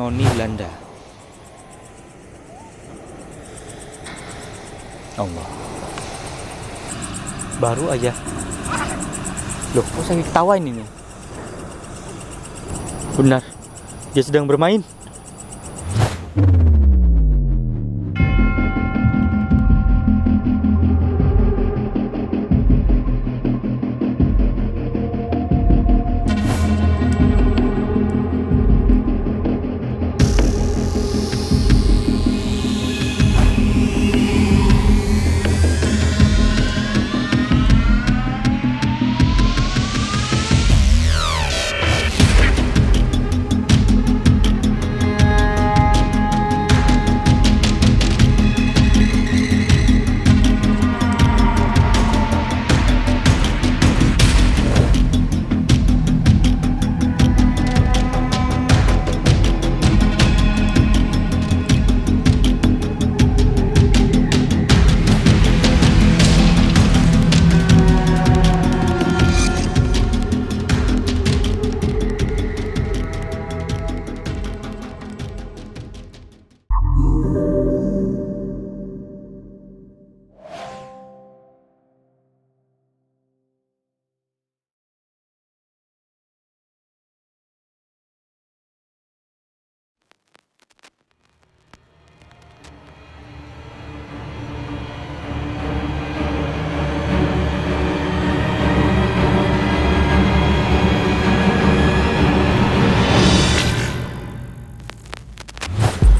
noni Belanda. Allah. Baru aja. Loh, kok saya ketawain ini? Benar, dia sedang bermain.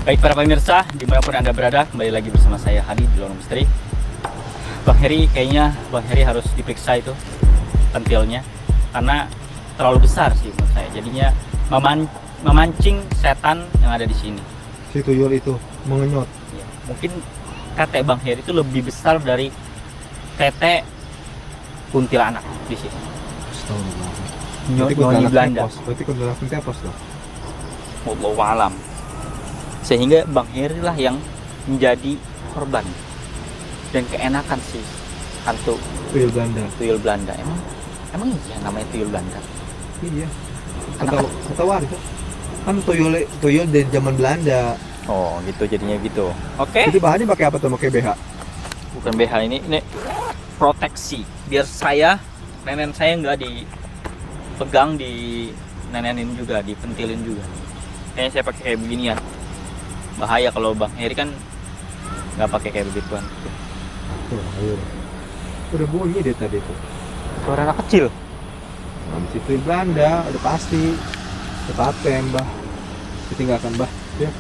Baik para pemirsa, dimanapun Anda berada, kembali lagi bersama saya Hadi di Lorong Misteri. Bang Heri, kayaknya Bang Heri harus diperiksa itu pentilnya, karena terlalu besar sih menurut saya. Jadinya memancing setan yang ada di sini. Si tuyul itu mengenyot. Ya, mungkin tete Bang Heri itu lebih besar dari tete kuntilanak di sini. Noni Belanda. Berarti kuntilanak tepos dong. Wallahu alam. Sehingga Bang Heri lah yang menjadi korban. Dan keenakan sih hantu Tuyul Belanda. Tuyul Belanda. Emang iya namanya tuyul Belanda? Iya. Kata warga. Kan tuyul dari zaman Belanda. Oh gitu, jadinya gitu. Oke. Jadi bahannya pakai apa tuh? Pakai BH. Bukan BH, ini proteksi. Biar nenek saya nggak dipegang, nenenin juga, dipentilin juga. Kayaknya saya pakai kayak beginian. Bahaya kalau Bang Heri kan nggak pakai kayak begituan. Tuh, ayo. Udah bunyi deh tadi tuh. Suara anak kecil. Nah, di situ Belanda, udah pasti. Tepatnya Mbah. Ditinggalkan Mbah. Ya.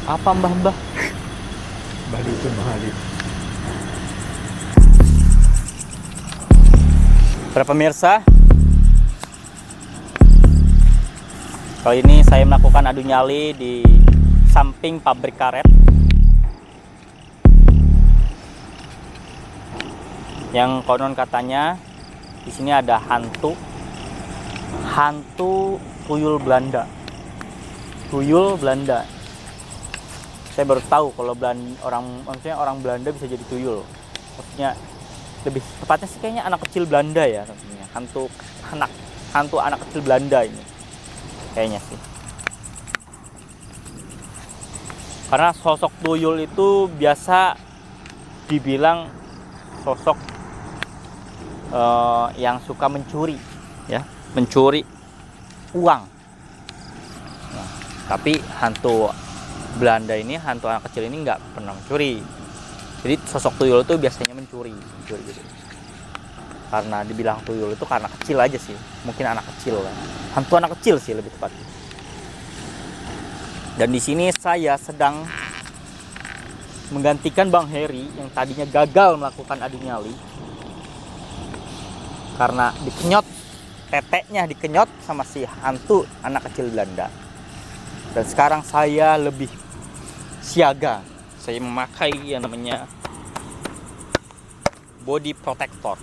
Apa Mbah? Mbah itu Mbah Hadi. Para pemirsa, kali ini saya melakukan adu nyali di samping pabrik karet yang konon katanya di sini ada hantu tuyul Belanda. Tuyul Belanda. Saya baru tahu kalau orang Belanda bisa jadi tuyul. Maksudnya lebih tepatnya sih kayaknya anak kecil Belanda ya, tentunya. Hantu anak kecil Belanda ini. Kayaknya sih. Karena sosok tuyul itu biasa dibilang sosok yang suka mencuri, ya, mencuri uang. Nah, tapi hantu Belanda ini, hantu anak kecil ini nggak pernah mencuri. Jadi sosok tuyul itu biasanya mencuri gitu. Karena dibilang tuyul itu karena kecil aja sih, mungkin anak kecil kan. Hantu anak kecil sih lebih tepatnya. Dan di sini saya sedang menggantikan Bang Heri yang tadinya gagal melakukan adu nyali karena teteknya dikenyot sama si hantu anak kecil Belanda. Dan sekarang saya lebih siaga. Saya memakai yang namanya body protector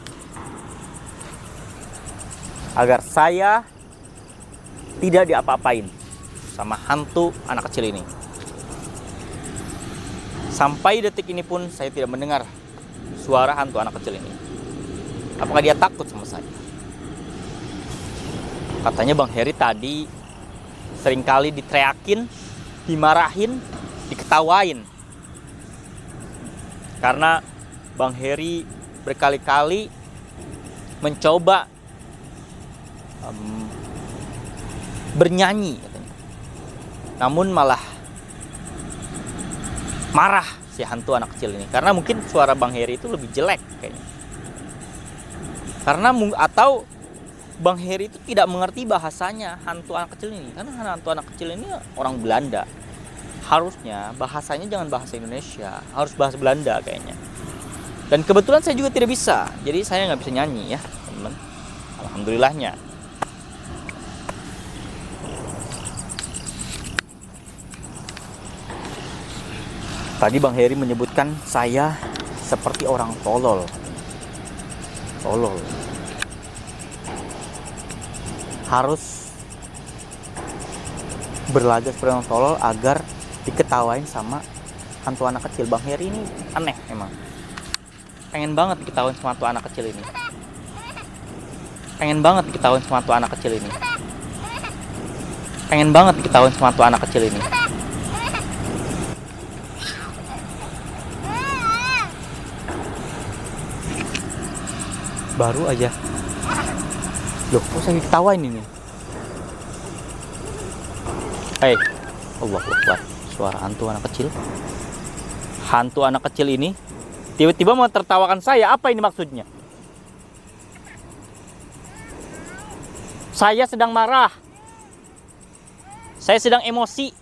agar saya tidak diapa-apain sama hantu anak kecil ini. Sampai detik ini pun saya tidak mendengar suara hantu anak kecil ini. Apakah dia takut sama saya? Katanya Bang Heri tadi seringkali diteriakin, dimarahin, diketawain. Karena Bang Heri berkali-kali mencoba bernyanyi katanya. Namun malah marah si hantu anak kecil ini. Karena mungkin suara Bang Heri itu lebih jelek kayaknya. Atau Bang Heri itu tidak mengerti bahasanya hantu anak kecil ini. Karena hantu anak kecil ini orang Belanda. Harusnya bahasanya jangan bahasa Indonesia, harus bahasa Belanda kayaknya. Dan kebetulan saya juga tidak bisa, jadi saya nggak bisa nyanyi ya teman-teman. Alhamdulillahnya. Tadi Bang Heri menyebutkan saya seperti orang tolol. Tolol. Harus berlagak seperti orang tolol agar diketawain sama hantu anak kecil. Bang Heri ini aneh emang. Pengen banget diketawain sama hantu anak kecil ini. Pengen banget diketawain sama hantu anak kecil ini. Pengen banget diketawain sama hantu anak kecil ini. Baru aja. Loh, kok saya diketawain ini? Hei, Allahu Akbar. Suara hantu anak kecil. Hantu anak kecil ini tiba-tiba mau tertawakan saya. Apa ini maksudnya? Saya sedang marah. Saya sedang emosi.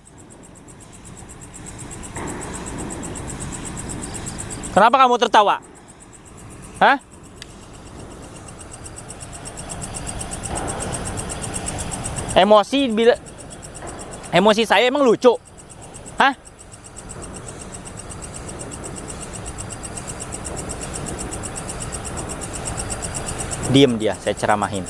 Kenapa kamu tertawa? Hah? Emosi saya emang lucu? Hah? Diem dia, saya ceramahin.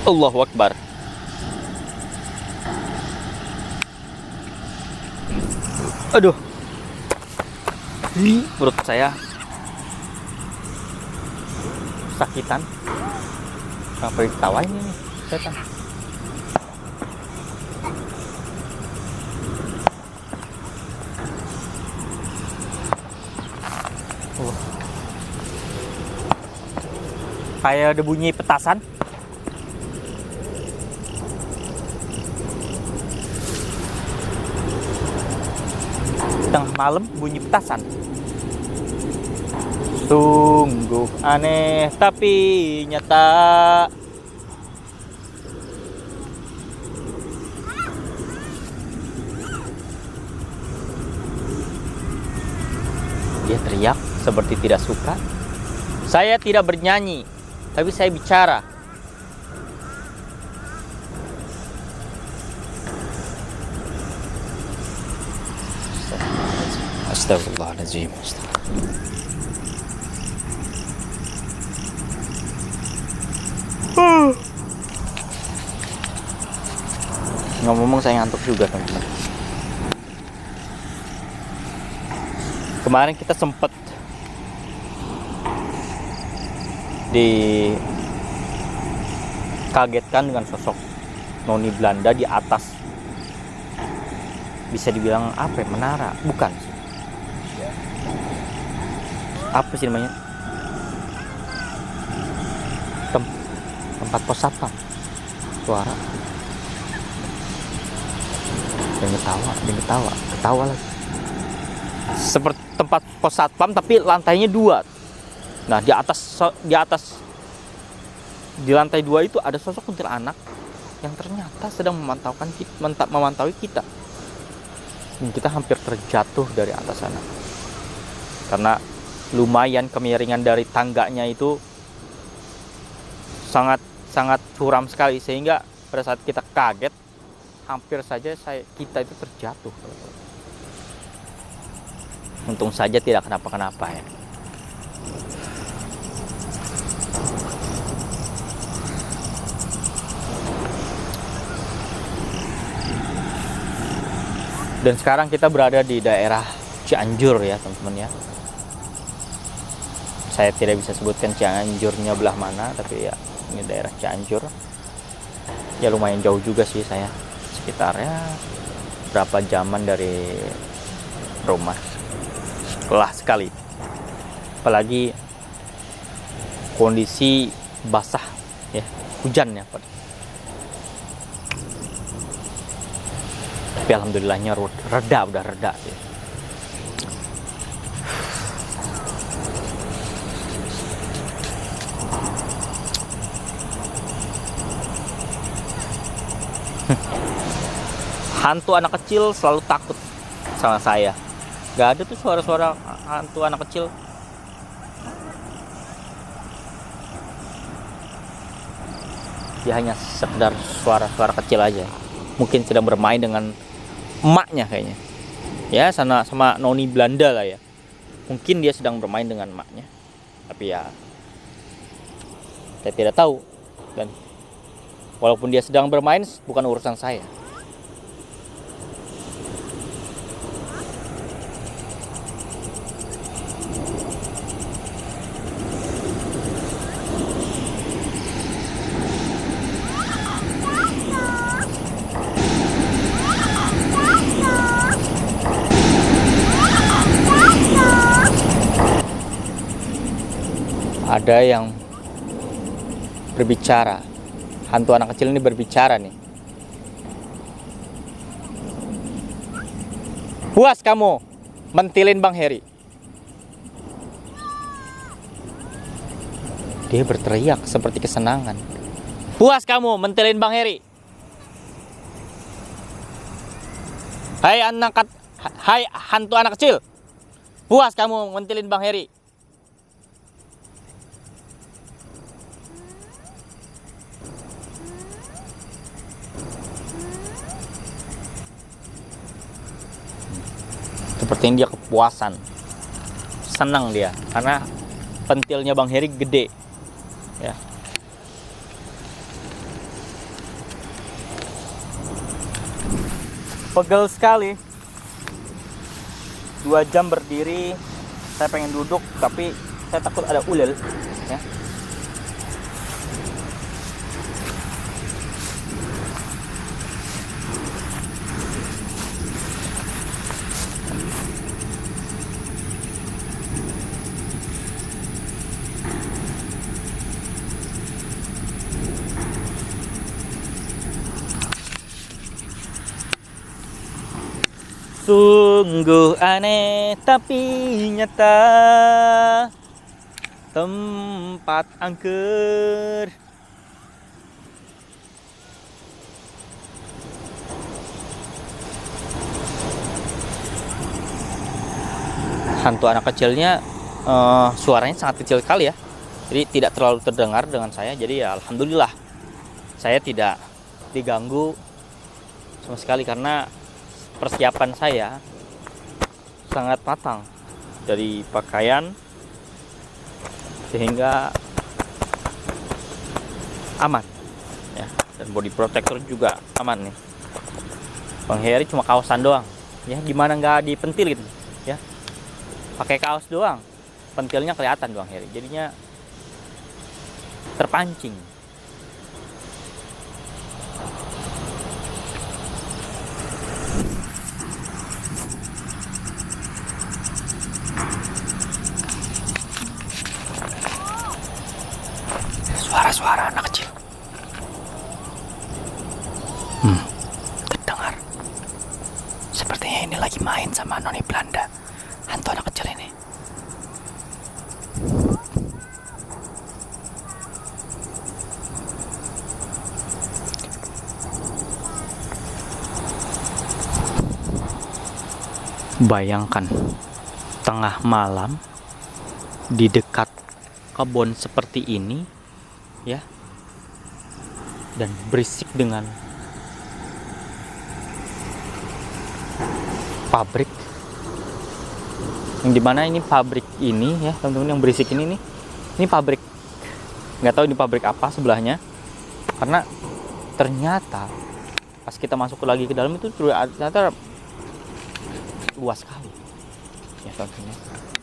Allahu Akbar. Aduh. Perut saya sakitan. Kenapa ditawain ini setan? Kayak ada bunyi petasan. Tengah malam bunyi petasan. Sungguh aneh tapi nyata. Dia teriak seperti tidak suka. Saya tidak bernyanyi, tapi saya bicara. Astagfirullahaladzim. Ngomong-ngomong saya ngantuk juga teman-teman. Kemarin kita sempat dikagetkan dengan sosok noni Belanda di atas, bisa dibilang apa ya, menara, bukan sih. Apa sih namanya, tempat pos satpam. Suara ketawa lagi. Seperti tempat pos satpam tapi lantainya 2. Nah, di lantai 2 itu ada sosok kuntilanak yang ternyata sedang memantau kita. Dan kita hampir terjatuh dari atas sana. Karena lumayan kemiringan dari tangganya itu sangat curam sekali, sehingga pada saat kita kaget hampir saja kita itu terjatuh. Untung saja tidak kenapa-kenapa ya. Dan sekarang kita berada di daerah Cianjur ya teman-teman ya. Saya tidak bisa sebutkan Cianjurnya belah mana, tapi ya ini daerah Cianjur. Ya lumayan jauh juga sih saya, sekitarnya berapa jaman dari rumah. Lelah sekali, apalagi kondisi basah ya, hujan ya. Tapi alhamdulillahnya reda, udah reda ya. Hantu anak kecil selalu takut sama saya. Gak ada tuh suara-suara hantu anak kecil. Dia hanya sekedar suara-suara kecil aja. Mungkin sedang bermain dengan emaknya kayaknya. Ya, sama noni Belanda lah ya. Mungkin dia sedang bermain dengan emaknya. Tapi ya, saya tidak tahu. Dan walaupun dia sedang bermain, bukan urusan saya. Ada yang berbicara. Hantu anak kecil ini berbicara nih. Puas kamu mentilin Bang Heri. Dia berteriak seperti kesenangan. Puas kamu mentilin Bang Heri. Hai hantu anak kecil. Puas kamu mentilin Bang Heri. Sepertinya dia kepuasan, senang dia karena pentilnya Bang Heri gede ya. Pegel sekali, 2 jam berdiri. Saya pengen duduk tapi saya takut ada ular ya. Sungguh aneh tapi nyata, tempat angker. Hantu anak kecilnya suaranya sangat kecil sekali ya, jadi tidak terlalu terdengar dengan saya. Jadi ya alhamdulillah saya tidak diganggu sama sekali karena persiapan saya sangat matang dari pakaian sehingga aman ya, dan body protector juga aman nih. Bang Heri cuma kaosan doang ya, gimana nggak dipentil gitu ya, pakai kaos doang pentilnya kelihatan Bang Heri, jadinya terpancing. Suara-suara anak kecil. Terdengar. Sepertinya ini lagi main sama noni Belanda. Hantu anak kecil ini. Bayangkan tengah malam di dekat kebun seperti ini ya, dan berisik dengan pabrik, yang dimana ini pabrik ini ya teman-teman, yang berisik ini nih, ini pabrik, nggak tahu ini pabrik apa sebelahnya, karena ternyata pas kita masuk lagi ke dalam itu ternyata luas sekali. Ya contohnya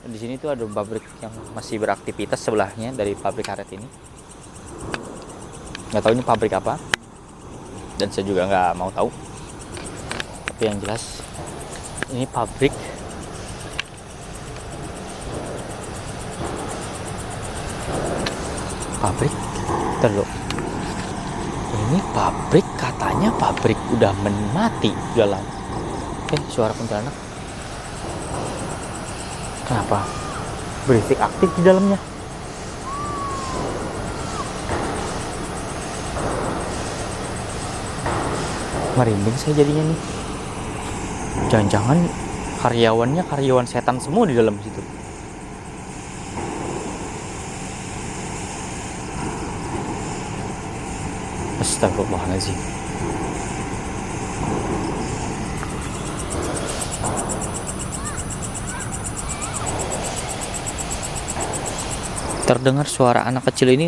di sini tuh ada pabrik yang masih beraktivitas sebelahnya dari pabrik karet ini. Nggak tahu ini pabrik apa, dan saya juga nggak mau tahu. Tapi yang jelas ini pabrik terus ini pabrik, katanya pabrik udah mati udah lama. Suara kuntilanak kenapa berisik aktif di dalamnya? Merinding saya jadinya nih. Jangan-jangan karyawannya karyawan setan semua di dalam situ. Astagfirullahaladzim. Terdengar suara anak kecil ini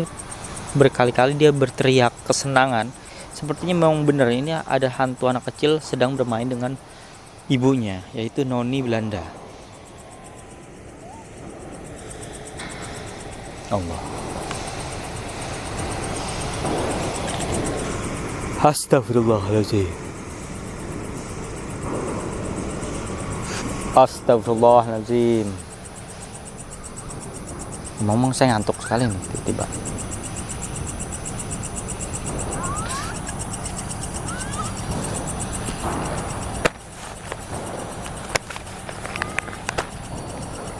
berkali-kali dia berteriak kesenangan. Sepertinya memang benar ini ada hantu anak kecil sedang bermain dengan ibunya, yaitu Noni Belanda. Allah. Astagfirullahaladzim. Astagfirullahaladzim. Ngomong saya ngantuk sekali nih tiba-tiba.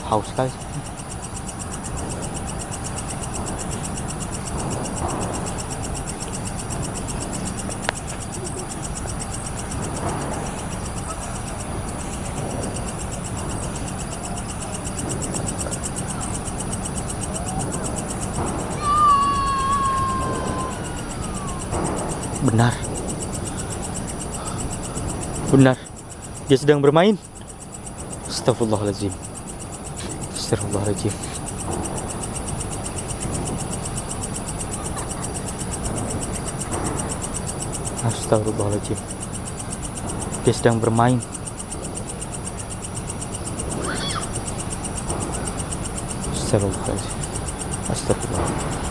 Haus sekali. Benar, dia sedang bermain. Astagfirullahaladzim. Astagfirullahaladzim. Astagfirullahaladzim. Dia sedang bermain. Astagfirullahaladzim. Astagfirullahaladzim.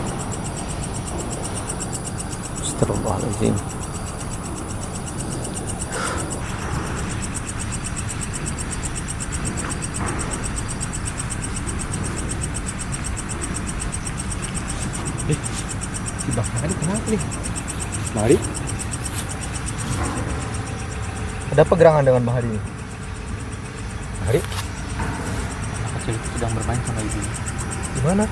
Astagfirullahaladzim. Si Bang Hadi kenapa nih? Mari. Ada apa gerangan dengan Bang Hadi ini? Mari. Kecil sedang bermain sama ibunya. Di mana?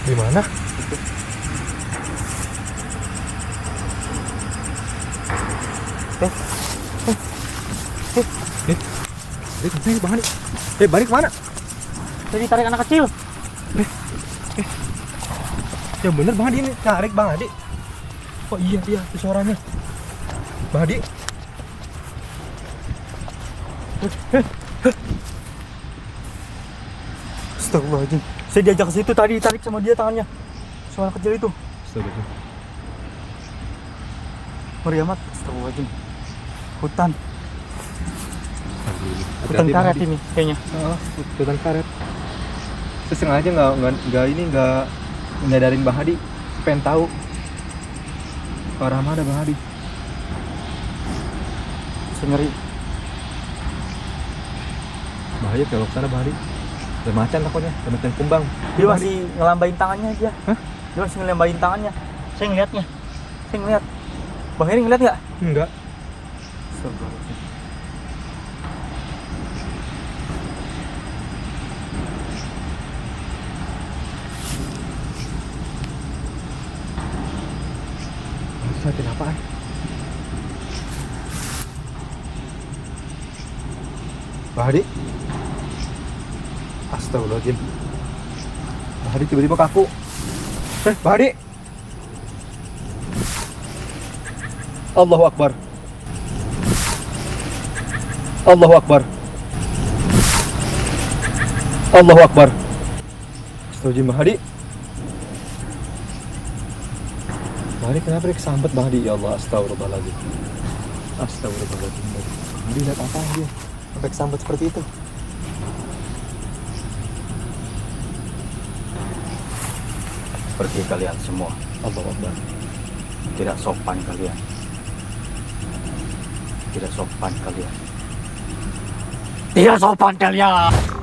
Di mana? Bang Hadi. Balik kemana? Tadi tarik anak kecil. Ya bener Bang Hadi ini tarik Bang Hadi. Oh iya itu suaranya. Bang Hadi. Astagfirullahaladzim. Saya diajak ke situ tadi, tarik sama dia tangannya. Suara kecil itu. Astagfirullahaladzim. Ngeri amat. Astagfirullahaladzim. Hutan Hati-hati, karet Bang Hadi. ini kayaknya. Hutan karet. Saya sengaja nggak nyadarin Bang Hadi, pengen tahu ke arah mana Bang Hadi. Saya ngeri. Bahaya kalau ke sana Bang Hadi. Ada macan takutnya, ada macan kumbang. Dia masih ngelambain tangannya aja. Hah? Dia masih ngelambain tangannya. Saya ngeliatnya. Saya ngeliat. Bang Heri ngeliat nggak? Enggak. Astagfirullahaladzim. Liatin apaan? Bang Hadi. Astagfirullahaladzim. Bang Hadi tiba-tiba kaku. Bang Hadi. Allahu Akbar. Allahu Akbar. Allahu Akbar. Astagfirullahaladzim Bang Hadi. Bang Hadi kenapa dia kesambet Bang Hadi? Ya Allah, astagfirullahaladzim. Astagfirullahaladzim. Dia lihat apa dia? Sampai kesambet seperti itu. Pergi kalian semua. Allahu Akbar. Tidak sopan kalian. Tidak sopan kalian. Tidak sopan kalian.